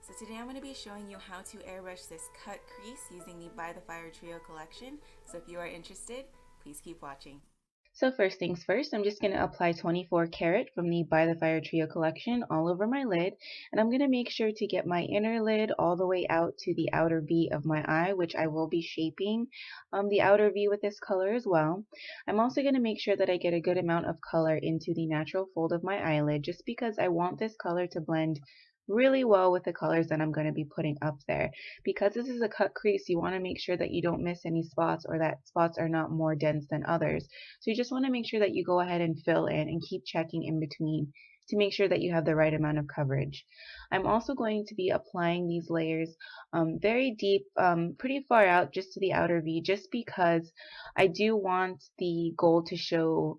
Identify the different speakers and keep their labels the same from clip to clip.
Speaker 1: So today I'm going to be showing you how to airbrush this cut crease using the By the Fire Trio collection. So if you are interested, please keep watching. So first things first, I'm just going to apply 24 Carat from the By the Fire Trio collection all over my lid. And I'm going to make sure to get my inner lid all the way out to the outer V of my eye, which I will be shaping the outer V with this color as well. I'm also going to make sure that I get a good amount of color into the natural fold of my eyelid, just because I want this color to blend really well with the colors that I'm going to be putting up there. Because this is a cut crease, you want to make sure that you don't miss any spots or that spots are not more dense than others. So you just want to make sure that you go ahead and fill in and keep checking in between to make sure that you have the right amount of coverage. I'm also going to be applying these layers very deep, pretty far out just to the outer V, just because I do want the gold to show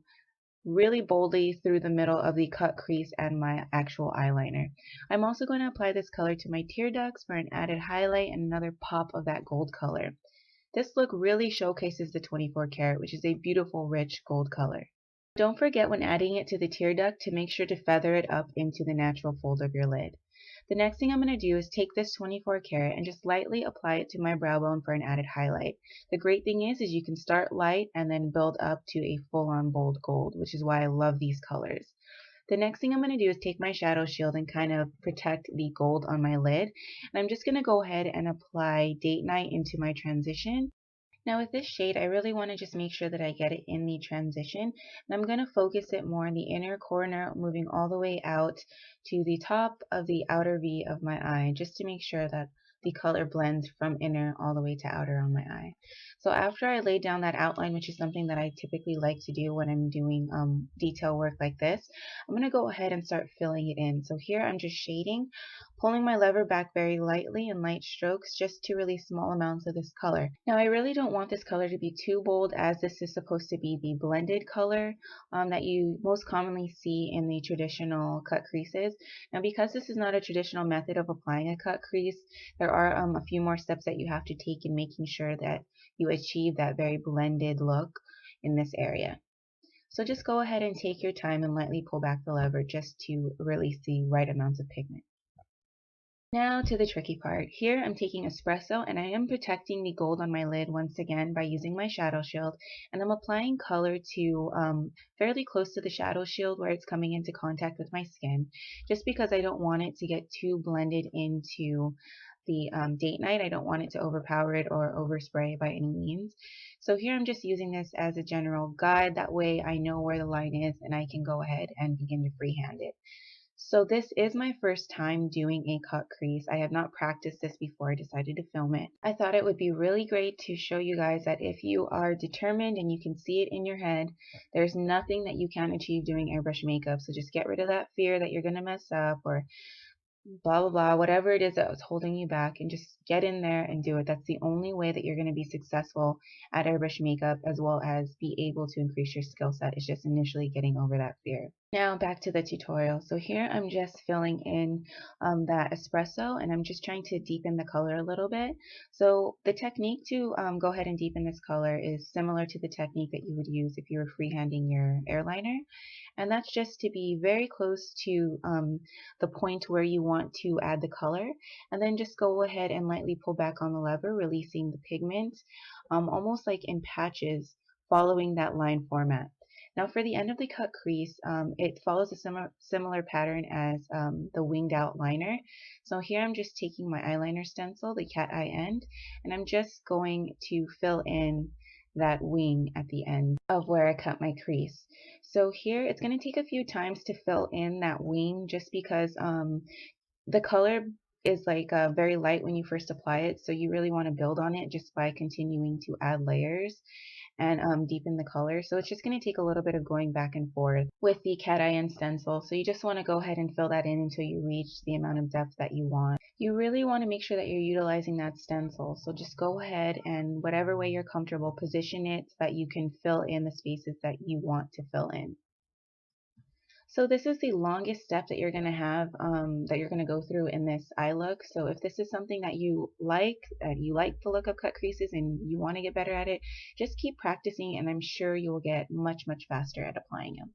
Speaker 1: really boldly through the middle of the cut crease and my actual eyeliner. I'm also going to apply this color to my tear ducts for an added highlight and another pop of that gold color. This look really showcases the 24 Carat, which is a beautiful rich gold color. Don't forget when adding it to the tear duct to make sure to feather it up into the natural fold of your lid. The next thing I'm going to do is take this 24 Carat and just lightly apply it to my brow bone for an added highlight. The great thing is you can start light and then build up to a full-on bold gold, which is why I love these colors. The next thing I'm going to do is take my shadow shield and kind of protect the gold on my lid. And I'm just going to go ahead and apply Date Night into my transition. Now with this shade, I really want to just make sure that I get it in the transition. And I'm going to focus it more in the inner corner, moving all the way out to the top of the outer V of my eye, just to make sure that the color blends from inner all the way to outer on my eye. So after I lay down that outline, which is something that I typically like to do when I'm doing detail work like this, I'm going to go ahead and start filling it in. So here I'm just shading, pulling my lever back very lightly in light strokes just to release small amounts of this color. Now I really don't want this color to be too bold, as this is supposed to be the blended color that you most commonly see in the traditional cut creases. Now because this is not a traditional method of applying a cut crease, there are a few more steps that you have to take in making sure that you achieve that very blended look in this area. So just go ahead and take your time and lightly pull back the lever just to release the right amounts of pigment. Now to the tricky part. Here I'm taking Espresso and I am protecting the gold on my lid once again by using my shadow shield, and I'm applying color to fairly close to the shadow shield where it's coming into contact with my skin, just because I don't want it to get too blended into the Date Night. I don't want it to overpower it or overspray by any means. So here I'm just using this as a general guide. That way I know where the line is and I can go ahead and begin to freehand it. So this is my first time doing a cut crease. I have not practiced this before I decided to film it. I thought it would be really great to show you guys that if you are determined and you can see it in your head, there's nothing that you can't achieve doing airbrush makeup. So just get rid of that fear that you're going to mess up or blah blah blah, whatever it is that was holding you back, and just get in there and do it. That's the only way that you're going to be successful at airbrush makeup, as well as be able to increase your skill set, is just initially getting over that fear. Now back to the tutorial. So here I'm just filling in that espresso, and I'm just trying to deepen the color a little bit. So the technique to go ahead and deepen this color is similar to the technique that you would use if you were freehanding your airliner, and that's just to be very close to the point where you want to add the color, and then just go ahead and lightly pull back on the lever, releasing the pigment almost like in patches, following that line format. Now for the end of the cut crease, it follows a similar pattern as the winged out liner. So here I'm just taking my eyeliner stencil, the cat eye end, and I'm just going to fill in that wing at the end of where I cut my crease. So here it's going to take a few times to fill in that wing, just because the color is like very light when you first apply it, so you really want to build on it just by continuing to add layers and deepen the color. So it's just going to take a little bit of going back and forth with the cat eye and stencil. So you just want to go ahead and fill that in until you reach the amount of depth that you want. You really want to make sure that you're utilizing that stencil. So just go ahead and whatever way you're comfortable, position it so that you can fill in the spaces that you want to fill in. So this is the longest step that you're going to have, that you're going to go through in this eye look. So if this is something that you like the look of cut creases and you want to get better at it, just keep practicing and I'm sure you will get much, much faster at applying them.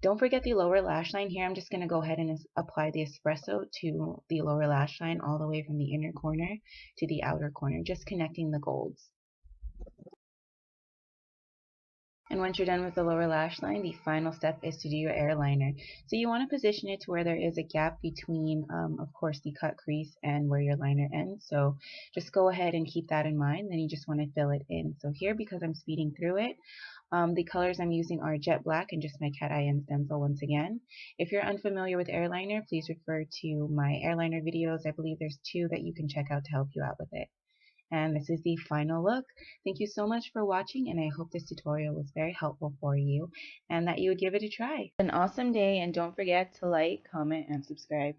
Speaker 1: Don't forget the lower lash line. Here I'm just going to go ahead and apply the Espresso to the lower lash line all the way from the inner corner to the outer corner, just connecting the golds. And once you're done with the lower lash line, the final step is to do your airliner. So you want to position it to where there is a gap between, of course, the cut crease and where your liner ends. So just go ahead and keep that in mind. Then you just want to fill it in. So here, because I'm speeding through it, the colors I'm using are jet black and just my cat eye and stencil once again. If you're unfamiliar with airliner, please refer to my airliner videos. I believe there's 2 that you can check out to help you out with it. And this is the final look. Thank you so much for watching, and I hope this tutorial was very helpful for you and that you would give it a try. An awesome day, and don't forget to like, comment, and subscribe.